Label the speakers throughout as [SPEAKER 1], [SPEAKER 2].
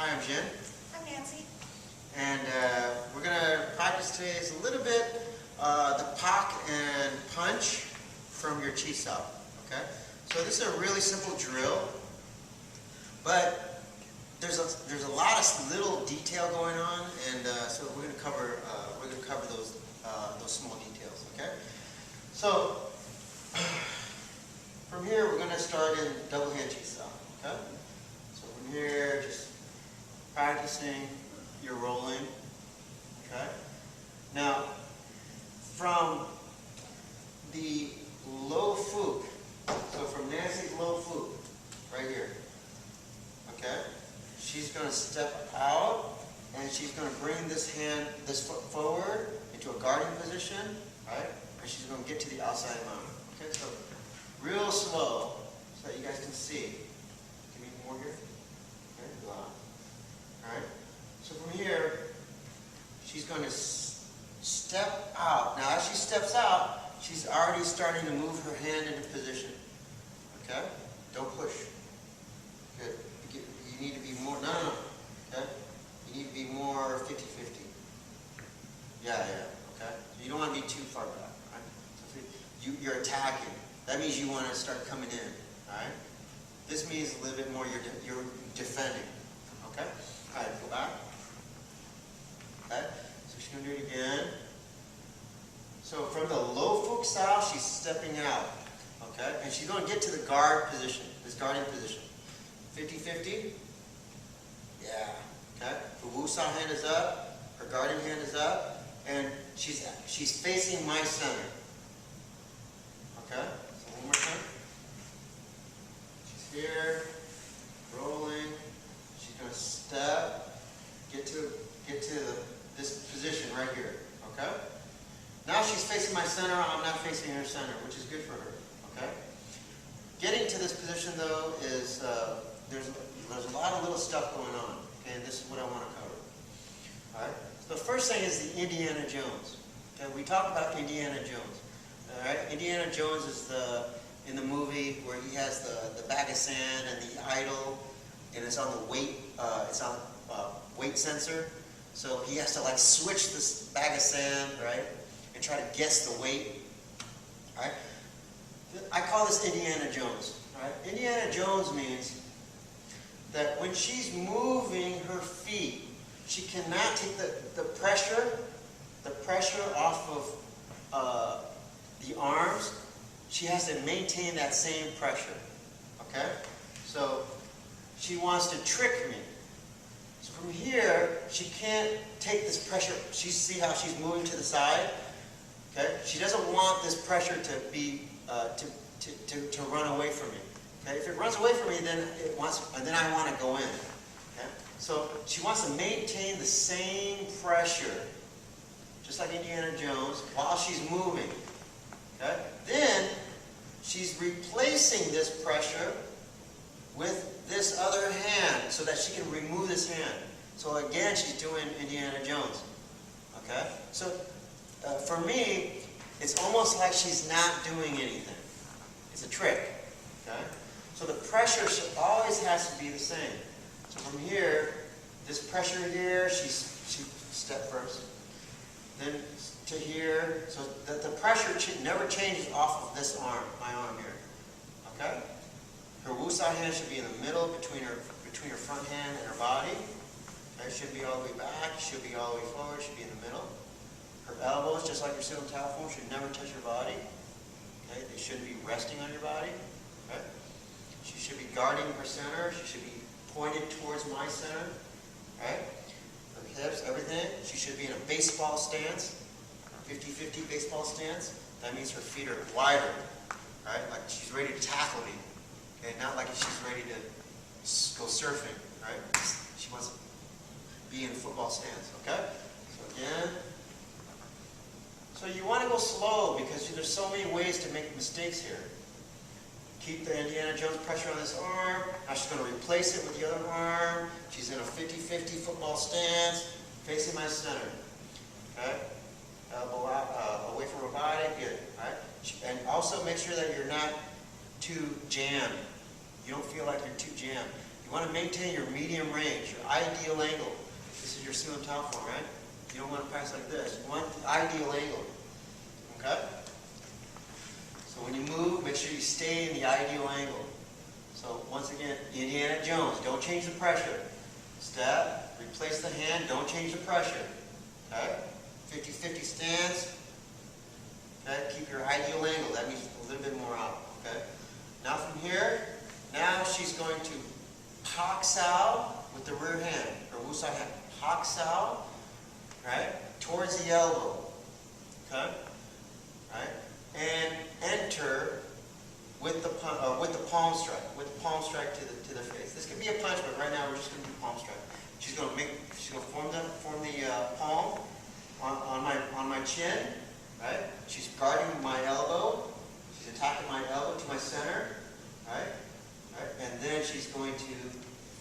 [SPEAKER 1] Hi, I'm Jen.
[SPEAKER 2] I'm Nancy.
[SPEAKER 1] And we're going to practice today is a little bit the pock and punch from your chi sao. Okay? So this is a really simple drill, but there's a lot of little detail going on, and so we're going to cover those small details. Okay? So from here we're going to start in double hand chi sao. Okay? So from here, just practicing your rolling. Okay? Now, from the low fuke, so from Nancy's low fuke, right here, okay? She's going to step out, and she's going to bring this foot forward into a guarding position, right? And she's going to get to the outside mountain. Okay, so real slow, so that you guys can see. Give me more here. Okay, go on. All right. So from here, she's going to step out. Now, as she steps out, she's already starting to move her hand into position. Okay? Don't push. Good. You need to be more, no. Okay? You need to be more 50-50. Yeah. Okay? So you don't want to be too far back. Right? So you're attacking. That means you want to start coming in. All right? This means a little bit more you're defending. Okay? All right, go back. Okay? So she's going to do it again. So from the low fuke style, she's stepping out. Okay? And she's going to get to the guard position, this guarding position. 50-50. Yeah. Okay? Her wu sao hand is up. Her guarding hand is up. And she's facing my center. Okay? So one more time. She's here. Rolling. She's going to step. Get to this position right here. Okay? Now she's facing my center, I'm not facing her center, which is good for her. Okay? Getting to this position, though, is there's a lot of little stuff going on. Okay, and this is what I want to cover. All right. So the first thing is the Indiana Jones. Okay, we talk about Indiana Jones. All right. Indiana Jones is in the movie where he has the bag of sand and the idol, and it's on the weight. It's on weight sensor. So he has to like switch this bag of sand, right? And try to guess the weight. Alright? I call this Indiana Jones. Alright? Indiana Jones means that when she's moving her feet, she cannot take the pressure off of the arms. She has to maintain that same pressure. Okay? So she wants to trick me. So from here, she can't take this pressure. See how she's moving to the side? Okay? She doesn't want this pressure to be to run away from me. Okay? If it runs away from me, then I want to go in. Okay? So she wants to maintain the same pressure, just like Indiana Jones, while she's moving. Okay? Then she's replacing this pressure with this other hand, so that she can remove this hand. So again, she's doing Indiana Jones. Okay? So for me, it's almost like she's not doing anything. It's a trick. Okay? So the pressure always has to be the same. So from here, this pressure here, she step first. Then to here, so that the pressure never changes off of this arm, my arm here. Okay? Her wu sao hand should be in the middle between her front hand and her body. Okay? Should be all the way back, should be all the way forward, should be in the middle. Her elbows, just like you're sitting on telephone, should never touch your body. Okay? They shouldn't be resting on your body. Okay? She should be guarding her center. She should be pointed towards my center. Right? Her hips, everything. She should be in a baseball stance, 50-50 baseball stance. That means her feet are wider. Right? Like she's ready to tackle me. Okay? Not like she's ready to go surfing. Right? She wants to be in a football stance. Okay? So again. So you want to go slow because there's so many ways to make mistakes here. Keep the Indiana Jones pressure on this arm. Now she's going to replace it with the other arm. She's in a 50-50 football stance, facing my center. Okay? Elbow out, away from her body. Good. Right? And also make sure that you're not too jammed. You don't feel like you're too jammed. You want to maintain your medium range, your ideal angle. This is your ceiling top form, right? You don't want to press like this. You want the ideal angle. Okay? So when you move, make sure you stay in the ideal angle. So once again, Indiana Jones, don't change the pressure. Step, replace the hand, don't change the pressure. Okay? 50-50 stance. Okay? Keep your ideal angle. That means a little bit more out. Okay? Now from here, now she's going to Pak Sao with the rear hand, or Wu Sai hand. Pak Sao, right? Towards the elbow. Okay? Right? And enter with the palm strike to the face. This could be a punch, but right now we're just going to do palm strike. She's going to form the palm on my chin, right? She's guarding my elbow. She's attacking my elbow to my center, right? Right? And then she's going to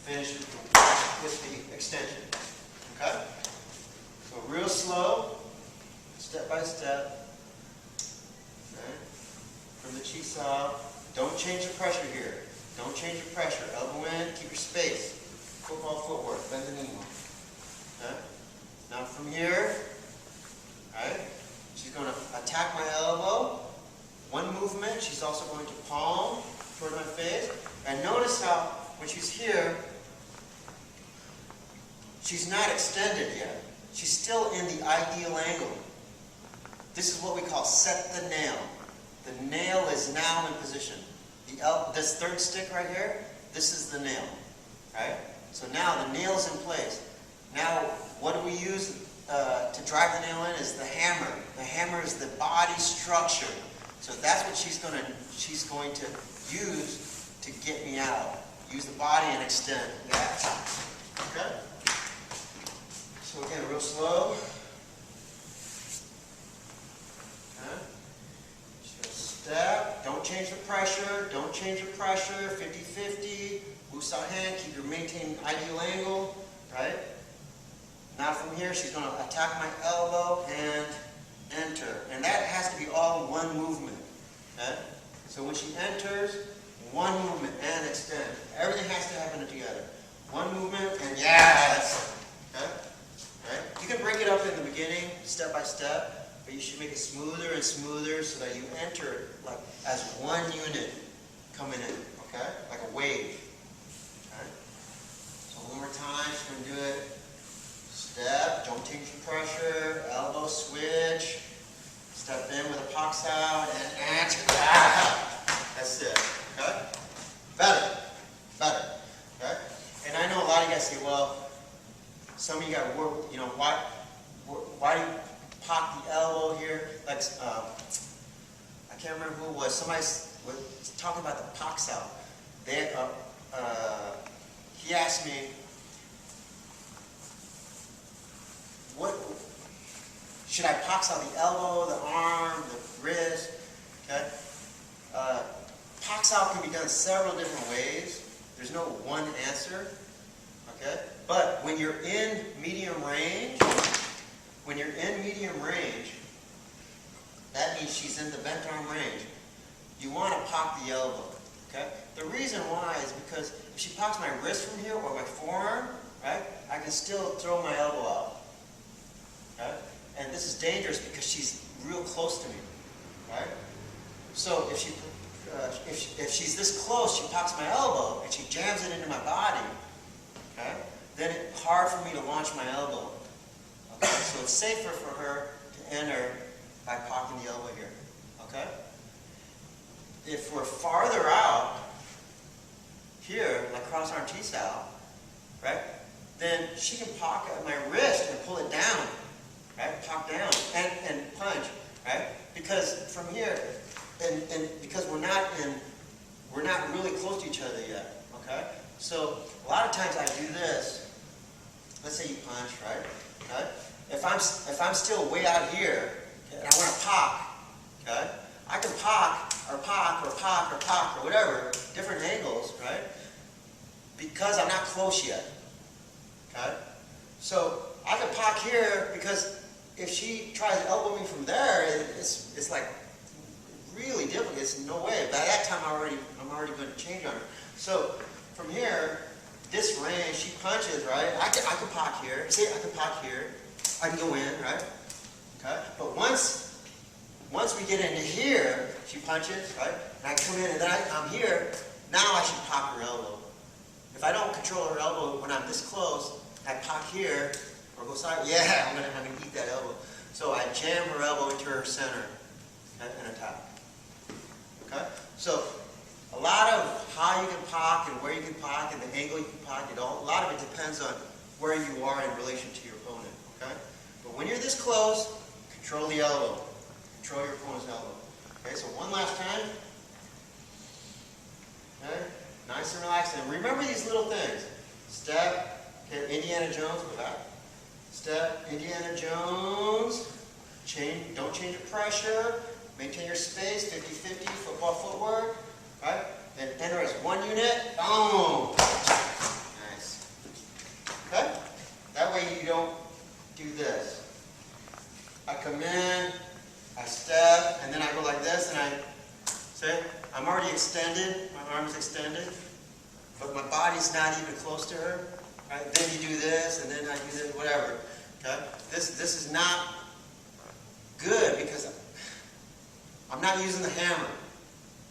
[SPEAKER 1] finish with the extension. Okay? So real slow, step by step. Okay? From the Chi Sao. Don't change the pressure here. Don't change your pressure. Elbow in, keep your space. Football footwork, bend the knee. Okay? Now from here, right, she's going to attack my elbow. One movement, she's also going to palm toward my face. And notice how, when she's here, she's not extended yet. She's still in the ideal angle. This is what we call set the nail. The nail is now in position. This third stick right here, this is the nail. Right? So now the nail's in place. Now, what do we use to drive the nail in is the hammer. The hammer is the body structure. So that's what she's going to use to get me out. Use the body and extend. Yeah. Okay? So again, real slow. Okay? Just step. Don't change the pressure. Don't change the pressure. 50-50. Wu Sai hand. Keep your maintained ideal angle. Right? Now from here, she's going to attack my elbow and enter. And that has to be all one movement. Okay? So when she enters, one movement and extend. Everything has to happen together. One movement and yes. Okay? Right? You can break it up in the beginning, step by step, but you should make it smoother and smoother so that you enter like as one unit coming in. Okay? Like a wave. Okay? So one more time, she's going to do it. Step, don't change the pressure, elbow switch, step in with a Pak Sao, and enter. That's it. Okay? Better. Better. Okay? And I know a lot of you guys say, well, some of you got to work, you know, why do you pop the elbow here? Like, I can't remember who it was. Somebody was talking about the Pak Sao. He asked me, what should I Pak Sao the elbow, the arm, the wrist? Okay. Pak Sao can be done several different ways. There's no one answer. Okay. But when you're in medium range, that means she's in the bent arm range. You want to pop the elbow. Okay. The reason why is because if she pops my wrist from here or my forearm, right, I can still throw my elbow out. Okay? And this is dangerous because she's real close to me, right? So if she's this close, she pops my elbow and she jams it into my body, okay? Then it's hard for me to launch my elbow. Okay? So it's safer for her to enter by popping the elbow here, okay? If we're farther out here, like cross arm Chi Sao, right? Then she can pocket my wrist and pull it down. Right? Pop down and punch, right? Because from here, and because we're not really close to each other yet, okay? So a lot of times I do this. Let's say you punch, right? Okay? If I'm still way out here and I want to pop, okay? I can pop or pop or pop or pop or whatever, different angles, right? Because I'm not close yet, okay? So I can pop here because if she tries to elbow me from there, it's like really difficult. It's no way. By that time, I'm already going to change on her. So from here, this range, she punches, right? I can pop here. See, I can pop here. I can go in, right? Okay? But once we get into here, she punches, right? And I come in and then I'm here. Now I should pop her elbow. If I don't control her elbow when I'm this close, I pop here or go side. Yeah, I'm gonna eat that elbow. So I jam her elbow into her center and attack. Okay? So a lot of how you can pock and where you can pock and the angle you can pock, a lot of it depends on where you are in relation to your opponent. Okay? But when you're this close, control the elbow. Control your opponent's elbow. Okay, so one last time. Okay? Nice and relaxed. And remember these little things. Step. Okay, Indiana Jones, go back. Step, Indiana Jones. Don't change your pressure. Maintain your space, 50-50, football footwork. Right? Then enter as one unit. Boom! Nice. Okay? That way you don't do this. I come in, I step, and then I go like this, and I'm already extended, my arm is extended, but my body's not even close to her. Right? Then you do this, and then I do this, whatever. Okay? This is not good because I'm not using the hammer.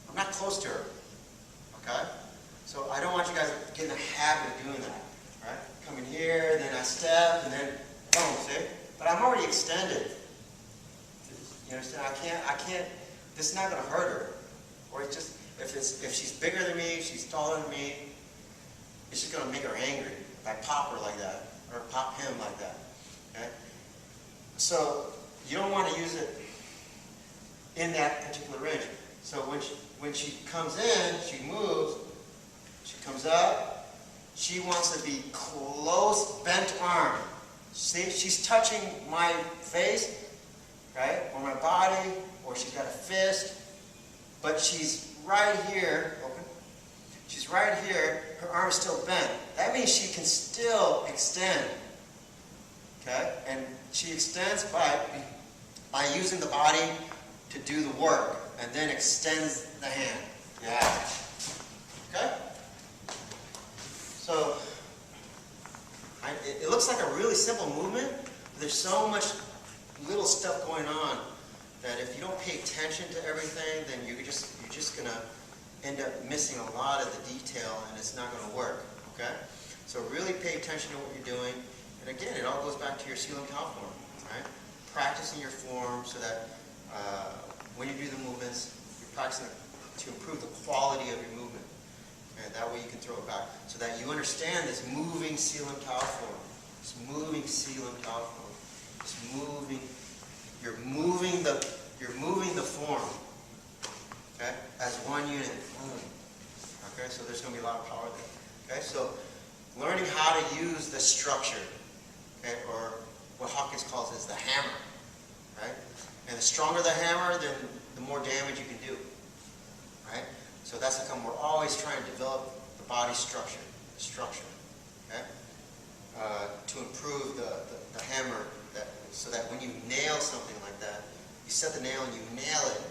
[SPEAKER 1] I'm not close to her. Okay? So I don't want you guys to get in the habit of doing that. Right? Come in here, then I step, and then boom, see? But I'm already extended. You understand? I can't, this is not going to hurt her. Or it's just, if she's bigger than me, she's taller than me, it's just going to make her angry if I pop her like that, or pop him like that. Okay? So you don't want to use it in that particular range. So when she comes in, she moves, she comes up, she wants to be close, bent arm. See, she's touching my face, right, or my body, or she's got a fist, but she's right here, open, she's right here, her arm's still bent. That means she can still extend, okay, and she extends by using the body to do the work, and then extends the hand. Yeah. Okay? So, it looks like a really simple movement, but there's so much little stuff going on that if you don't pay attention to everything, then you're just going to end up missing a lot of the detail, and it's not going to work. Okay? So really pay attention to what you're doing. And again, it all goes back to your seal and cow form. Right? Practicing your form so that when you do the movements, you're practicing to improve the quality of your movement. And that way you can throw it back. So that you understand this moving seal and cow form. This moving seal and cow form. This moving, you're moving the form. Okay? As one unit. Okay, so there's going to be a lot of power there. Okay, so learning how to use the structure. Okay, or what Hawkins calls is the hammer. Right? And the stronger the hammer, then the more damage you can do. Right? So that's how come we're always trying to develop the body structure. Okay? To improve the hammer, so that when you nail something like that, you set the nail and you nail it